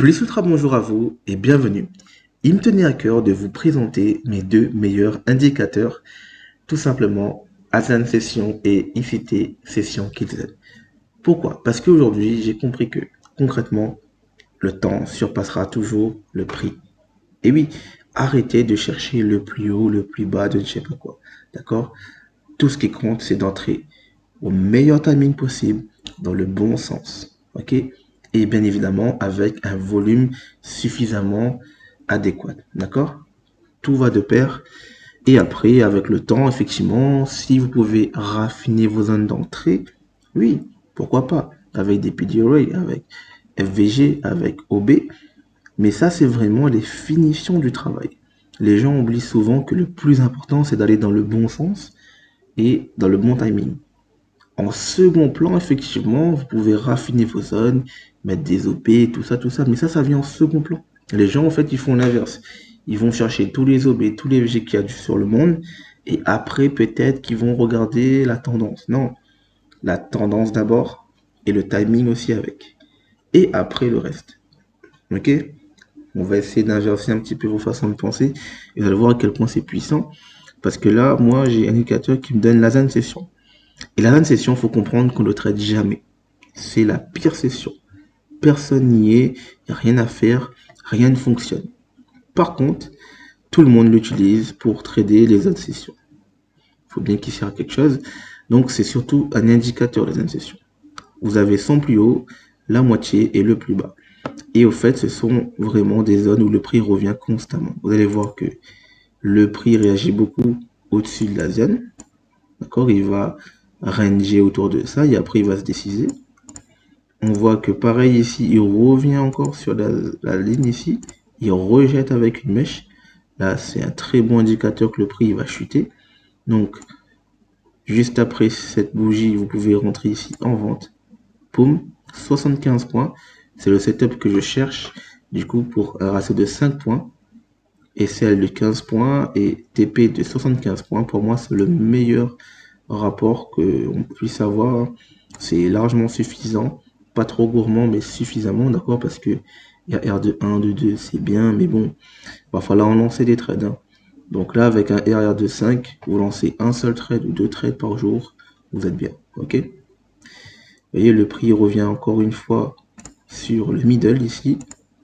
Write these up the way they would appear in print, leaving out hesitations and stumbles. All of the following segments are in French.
Plus Ultra, bonjour à vous et bienvenue. Il me tenait à cœur de vous présenter mes deux meilleurs indicateurs, tout simplement Asana Session et ICT Session Kids. Pourquoi? Parce qu'aujourd'hui, j'ai compris que concrètement, le temps surpassera toujours le prix. Et oui, arrêtez de chercher le plus haut, le plus bas de je ne sais pas quoi. D'accord? Tout ce qui compte, c'est d'entrer au meilleur timing possible, dans le bon sens. OK? Et bien évidemment, avec un volume suffisamment adéquat. D'accord? Tout va de pair. Et après, avec le temps, effectivement, si vous pouvez raffiner vos zones d'entrée, oui, pourquoi pas? Avec des PDRA, avec FVG, avec OB. Mais ça, c'est vraiment les finitions du travail. Les gens oublient souvent que le plus important, c'est d'aller dans le bon sens et dans le bon timing. En second plan, effectivement, vous pouvez raffiner vos zones, mettre des OP, tout ça, mais ça vient en second plan. Les gens, en fait, ils font l'inverse. Ils vont chercher tous les OB, tous les VG qu'il y a sur le monde, et après, peut-être qu'ils vont regarder la tendance. Non, la tendance d'abord, et le timing aussi avec. Et après, le reste. Ok? On va essayer d'inverser un petit peu vos façons de penser, et vous allez voir à quel point c'est puissant. Parce que là, moi, j'ai un indicateur qui me donne la zone session. Et la zone session, il faut comprendre qu'on ne le traite jamais. C'est la pire session. Personne n'y est, il n'y a rien à faire, rien ne fonctionne. Par contre, tout le monde l'utilise pour trader les autres sessions. Il faut bien qu'il sert à quelque chose. Donc, c'est surtout un indicateur, les autres sessions. Vous avez son plus haut, la moitié et le plus bas. Et au fait, ce sont vraiment des zones où le prix revient constamment. Vous allez voir que le prix réagit beaucoup au-dessus de la zone. D'accord? Il va ranger autour de ça et après il va se décider. On voit que pareil ici, il revient encore sur la ligne ici. Il rejette avec une mèche. Là, c'est un très bon indicateur que le prix va chuter. Donc, juste après cette bougie, vous pouvez rentrer ici en vente. Poum, 75 points. C'est le setup que je cherche, du coup, pour un ratio de 5 points. Et celle de 15 points et TP de 75 points. Pour moi, c'est le meilleur rapport qu'on puisse avoir. C'est largement suffisant. Pas trop gourmand, mais suffisamment, d'accord? Parce que il y a R de 1, de 2, c'est bien, mais bon, il va falloir en lancer des trades, hein. Donc là, avec un RR de 5, vous lancez un seul trade ou deux trades par jour, vous êtes bien, ok? Vous voyez, le prix revient encore une fois sur le middle ici.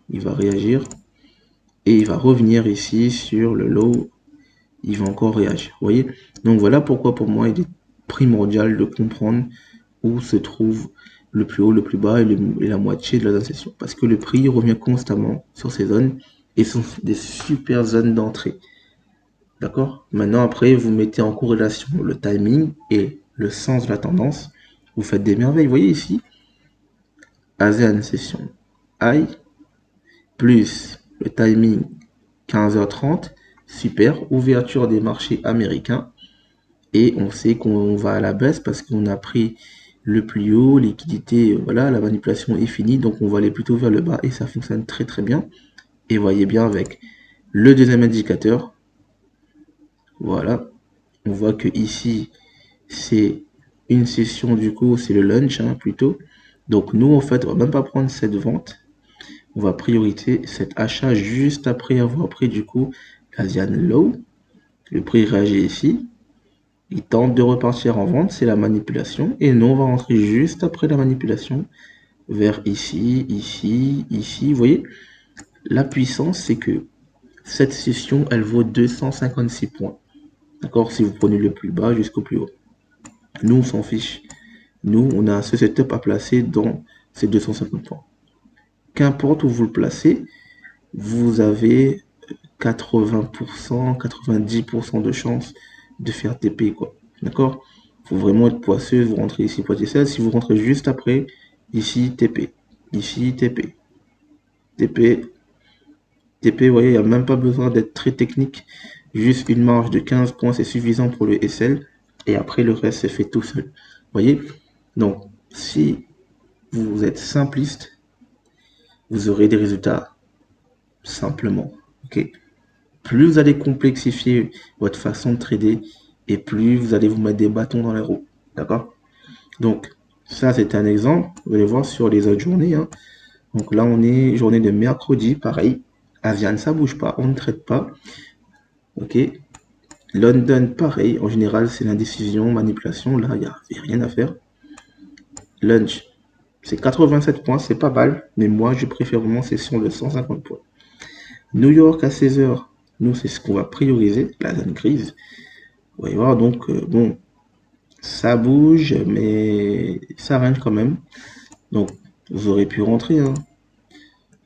Il va réagir. Et il va revenir ici sur le low. Il va encore réagir, vous voyez? Donc voilà pourquoi pour moi, il est primordial de comprendre où se trouve le plus haut, le plus bas et la moitié de la session. Parce que le prix revient constamment sur ces zones et sont des super zones d'entrée. D'accord? Maintenant, après, vous mettez en corrélation le timing et le sens de la tendance. Vous faites des merveilles. Vous voyez ici, ASEAN session high plus le timing 15h30. Super. Ouverture des marchés américains. Et on sait qu'on va à la baisse parce qu'on a pris le plus haut, liquidité, voilà, la manipulation est finie, donc on va aller plutôt vers le bas et ça fonctionne très très bien. Et voyez bien avec le deuxième indicateur, voilà, on voit que ici c'est une session du coup, c'est le lunch hein, plutôt. Donc nous en fait on va même pas prendre cette vente, on va priorité cet achat juste après avoir pris du coup l'Asian Low. Le prix réagit ici. Il tente de repartir en vente, c'est la manipulation. Et nous, on va rentrer juste après la manipulation vers ici, ici, ici. Vous voyez, la puissance, c'est que cette session, elle vaut 256 points. D'accord? Si vous prenez le plus bas jusqu'au plus haut. Nous, on s'en fiche. Nous, on a ce setup à placer dans ces 250 points. Qu'importe où vous le placez, vous avez 80%, 90% de chance de faire TP, quoi. D'accord? Faut vraiment être poisseux, vous rentrez ici poitiers. Si vous rentrez juste après, ici TP, ici TP, TP, TP, vous voyez, il n'y a même pas besoin d'être très technique. Juste une marge de 15 points, c'est suffisant pour le SL. Et après, le reste, c'est fait tout seul. Vous voyez? Donc, si vous êtes simpliste, vous aurez des résultats simplement. Ok? Plus vous allez complexifier votre façon de trader et plus vous allez vous mettre des bâtons dans les roues. D'accord? Donc, ça, c'est un exemple. Vous allez voir sur les autres journées, hein. Donc là, on est journée de mercredi, pareil. Asian, ça bouge pas, on ne traite pas. Ok. London, pareil. En général, c'est l'indécision, manipulation. Là, il n'y a rien à faire. Lunch, c'est 87 points, c'est pas mal. Mais moi, je préfère vraiment session de 150 points. New York à 16h, nous, c'est ce qu'on va prioriser, la zone grise. Vous voyez voir, donc, bon, ça bouge, mais ça range quand même. Donc, vous aurez pu rentrer, hein.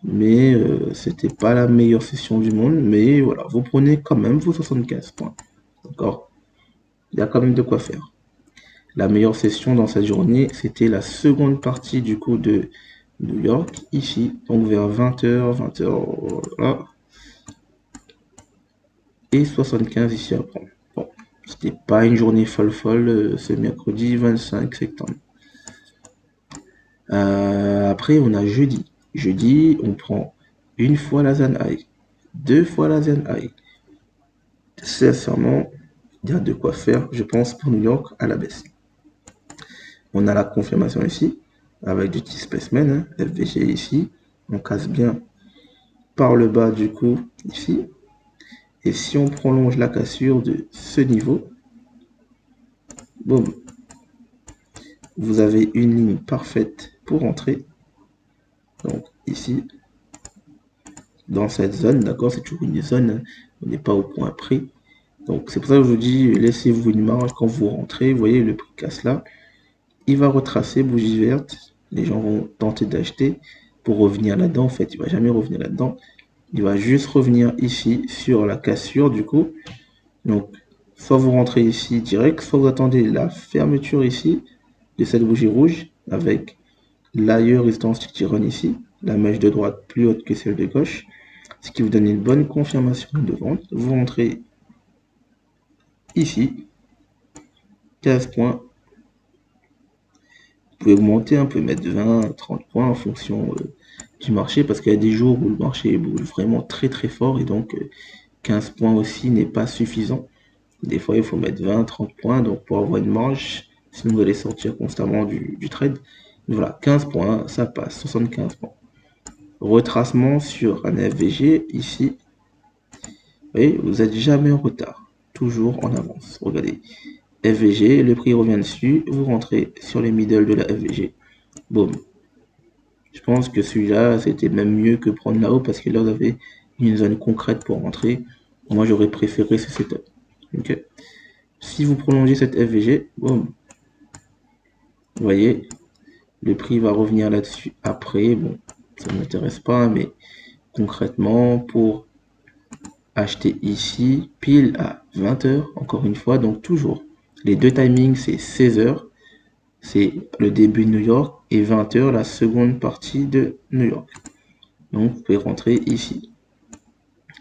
Mais c'était pas la meilleure session du monde. Mais voilà, vous prenez quand même vos 75 points. D'accord? Il y a quand même de quoi faire. La meilleure session dans cette journée, c'était la seconde partie du coup de New York, ici, donc vers 20h, 20h, voilà. Et 75 ici après. Bon, c'était pas une journée folle, ce mercredi 25 septembre. Après, on a jeudi. Jeudi, on prend une fois la zone high, deux fois la zone high. Sincèrement, il y a de quoi faire, je pense, pour New York à la baisse. On a la confirmation ici, avec du petit specimen, hein, FVG ici. On casse bien par le bas du coup, ici. Et si on prolonge la cassure de ce niveau, boum, vous avez une ligne parfaite pour entrer. Donc ici, dans cette zone, d'accord, c'est toujours une zone, on n'est pas au point près. Donc c'est pour ça que je vous dis, laissez-vous une marge quand vous rentrez. Vous voyez, le prix casse là. Il va retracer, bougie verte. Les gens vont tenter d'acheter pour revenir là-dedans. En fait, il va jamais revenir là-dedans. Il va juste revenir ici sur la cassure du coup. Donc, soit vous rentrez ici direct, soit vous attendez la fermeture ici de cette bougie rouge avec l'ailleurs résistance qui run ici, la mèche de droite plus haute que celle de gauche, ce qui vous donne une bonne confirmation de vente. Vous rentrez ici, 15 points. Vous pouvez augmenter, vous pouvez mettre 20, 30 points en fonction du marché, parce qu'il y a des jours où le marché bouge vraiment très fort, et donc 15 points aussi n'est pas suffisant. Des fois, il faut mettre 20, 30 points donc pour avoir une marge, sinon vous allez sortir constamment du trade. Donc voilà, 15 points, ça passe, 75 points. Retracement sur un FVG, ici, vous voyez, vous n'êtes jamais en retard, toujours en avance. Regardez, FVG, le prix revient dessus, vous rentrez sur les middle de la FVG, boum. Je pense que celui-là, c'était même mieux que prendre là-haut, parce que là, vous avez une zone concrète pour rentrer. Moi, j'aurais préféré ce setup. Ok. Si vous prolongez cette FVG, boum, vous voyez, le prix va revenir là-dessus après. Bon, ça ne m'intéresse pas, mais concrètement, pour acheter ici, pile à 20h, encore une fois, donc toujours. Les deux timings, c'est 16h, c'est le début de New York, et 20h, la seconde partie de New York. Donc, vous pouvez rentrer ici.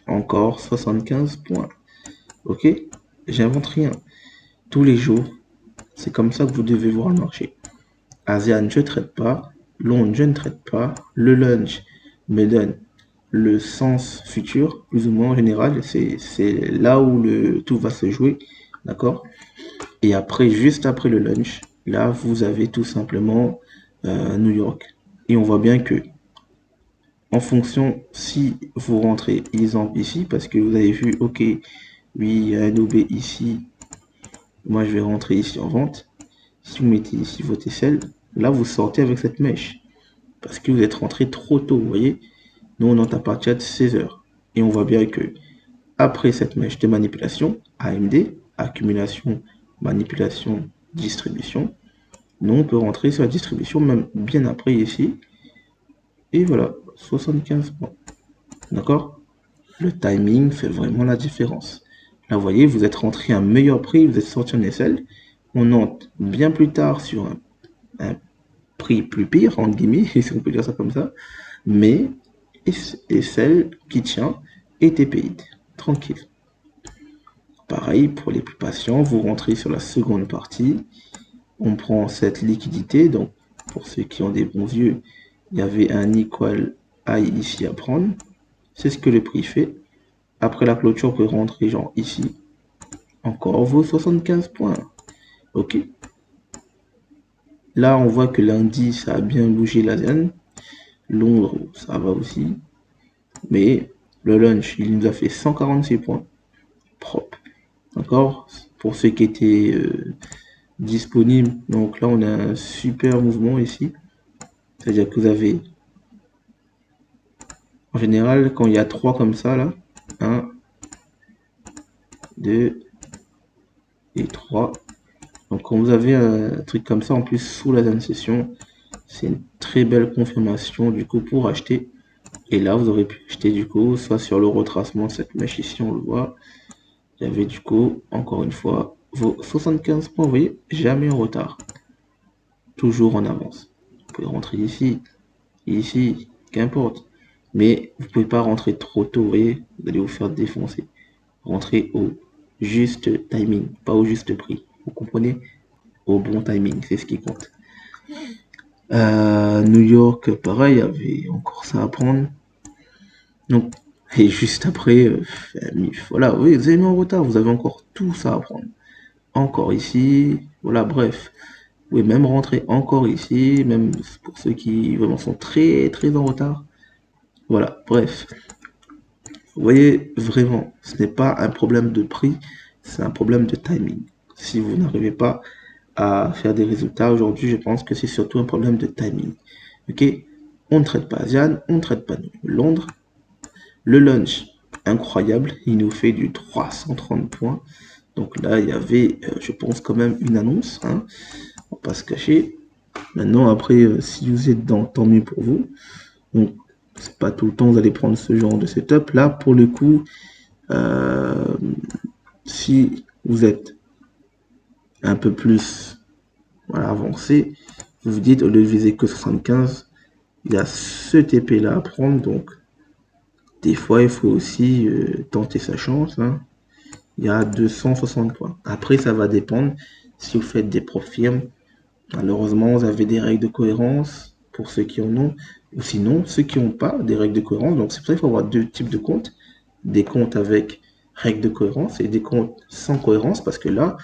Encore 75 points. Ok, j'invente rien. Tous les jours, c'est comme ça que vous devez voir le marché. ASEAN, je ne traite pas. Londres, je ne traite pas. Le lunch me donne le sens futur, plus ou moins en général. C'est là où tout va se jouer. D'accord? Et après, juste après le lunch, là, vous avez tout simplement New York. Et on voit bien que, en fonction, si vous rentrez, exemple ici, parce que vous avez vu, ok, oui, il y a un OB ici. Moi, je vais rentrer ici en vente. Si vous mettez ici votre aisselle, là, vous sortez avec cette mèche. Parce que vous êtes rentré trop tôt, vous voyez. Nous, on entre à partir de 16h. Et on voit bien que, après cette mèche de manipulation, AMD, accumulation, manipulation, distribution, nous, on peut rentrer sur la distribution, même bien après ici. Et voilà, 75 points. D'accord? Le timing fait vraiment la différence. Là, vous voyez, vous êtes rentré à un meilleur prix, vous êtes sorti en aisselle. On entre bien plus tard sur un prix plus pire, entre guillemets, si on peut dire ça comme ça, mais et celle qui tient était payée, tranquille. Pareil, pour les plus patients, vous rentrez sur la seconde partie, on prend cette liquidité, donc pour ceux qui ont des bons yeux, il y avait un equal high ici à prendre, c'est ce que le prix fait. Après la clôture, vous pouvez rentrer genre ici, encore vos 75 points, ok. Là, on voit que lundi, ça a bien bougé la zone. Londres, ça va aussi. Mais le lunch, il nous a fait 146 points. Propre. D'accord? Pour ceux qui étaient disponibles. Donc là, on a un super mouvement ici. C'est-à-dire que vous avez, en général, quand il y a 3 comme ça, là, 1, 2 et 3. Donc quand vous avez un truc comme ça, en plus, sous la deuxième session, c'est une très belle confirmation, du coup, pour acheter. Et là, vous aurez pu acheter, du coup, soit sur le retracement de cette mèche ici, on le voit. Il y avait, du coup, encore une fois, vos 75 points, vous voyez, jamais en retard. Toujours en avance. Vous pouvez rentrer ici, qu'importe. Mais vous pouvez pas rentrer trop tôt, vous voyez, vous allez vous faire défoncer. Rentrez au juste timing, pas au juste prix. Vous comprenez? Au bon timing, c'est ce qui compte. New York, pareil, il y avait encore ça à prendre. Donc, et juste après, voilà, oui, vous avez mis en retard, vous avez encore tout ça à prendre. Encore ici, voilà, bref. Vous pouvez même rentrer encore ici, même pour ceux qui vraiment sont très très en retard. Voilà, bref. Vous voyez, vraiment, ce n'est pas un problème de prix, c'est un problème de timing. Si vous n'arrivez pas à faire des résultats aujourd'hui, je pense que c'est surtout un problème de timing. Ok? On ne traite pas Asian, on ne traite pas Londres. Le lunch, incroyable, il nous fait du 330 points. Donc là, il y avait, je pense, quand même une annonce, hein, on va pas se cacher. Maintenant, après, si vous êtes dans, tant mieux pour vous. Donc, c'est pas tout le temps que vous allez prendre ce genre de setup. Là, pour le coup, si vous êtes un peu plus voilà, avancé, vous vous dites, au lieu de viser que 75, il y a ce TP là à prendre. Donc, des fois, il faut aussi tenter sa chance. Hein. Il y a 260 points. Après, ça va dépendre si vous faites des profs firmes. Malheureusement, vous avez des règles de cohérence pour ceux qui en ont, ou sinon, ceux qui n'ont pas des règles de cohérence. Donc, c'est pour ça qu'il faut avoir deux types de comptes. Des comptes avec règles de cohérence et des comptes sans cohérence, parce que là,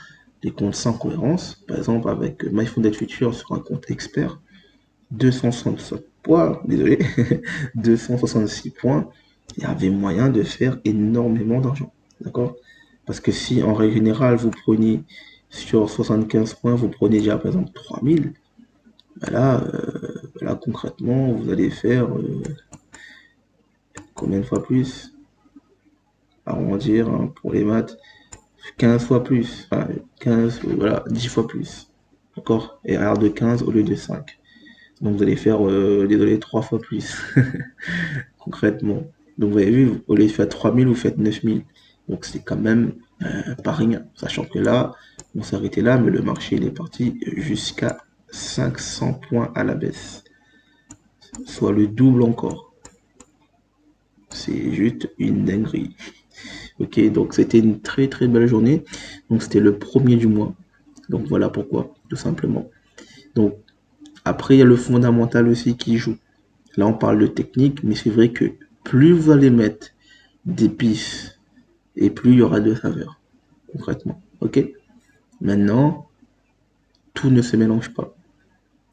les comptes sans cohérence, par exemple, avec MyFunded Future sur un compte expert, 267 points, désolé, 266 points, il y avait moyen de faire énormément d'argent. D'accord? Parce que si en règle générale, vous preniez sur 75 points, vous prenez déjà par exemple 3000, ben là, concrètement, vous allez faire combien de fois plus? Arrondir hein, pour les maths, 15 fois plus, enfin, 15, voilà, 10 fois plus. D'accord? Et alors de 15 au lieu de 5. Donc vous allez faire, désolé, 3 fois plus. Concrètement. Donc vous avez vu, au lieu de faire 3000, vous faites 9000. Donc c'est quand même pas rien. Sachant que là, on s'est arrêté là, mais le marché il est parti jusqu'à 500 points à la baisse. Soit le double encore. C'est juste une dinguerie. Ok, donc c'était une très très belle journée. Donc c'était le premier du mois. Donc voilà pourquoi, tout simplement. Donc après, il y a le fondamental aussi qui joue. Là, on parle de technique, mais c'est vrai que plus vous allez mettre d'épices et plus il y aura de saveur, concrètement. Ok? Maintenant, tout ne se mélange pas.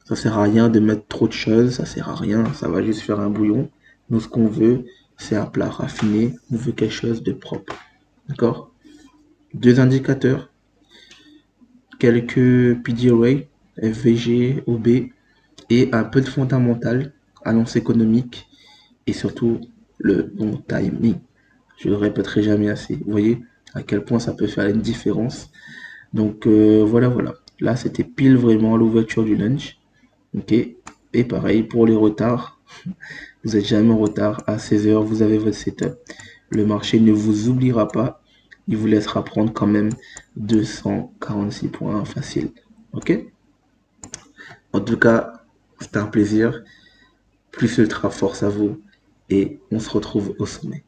Ça sert à rien de mettre trop de choses, ça sert à rien, ça va juste faire un bouillon. Nous, ce qu'on veut, c'est un plat raffiné, on veut quelque chose de propre. D'accord? Deux indicateurs, quelques PDOA, FVG, OB et un peu de fondamental, annonce économique et surtout le bon timing. Je le répéterai jamais assez. Vous voyez à quel point ça peut faire une différence. Donc voilà. Là, c'était pile vraiment l'ouverture du lunch. Ok. Et pareil pour les retards. Vous n'êtes jamais en retard. À 16 heures, vous avez votre setup. Le marché ne vous oubliera pas. Il vous laissera prendre quand même 246 points facile. Ok. En tout cas, c'était un plaisir. Plus ultra force à vous. Et on se retrouve au sommet.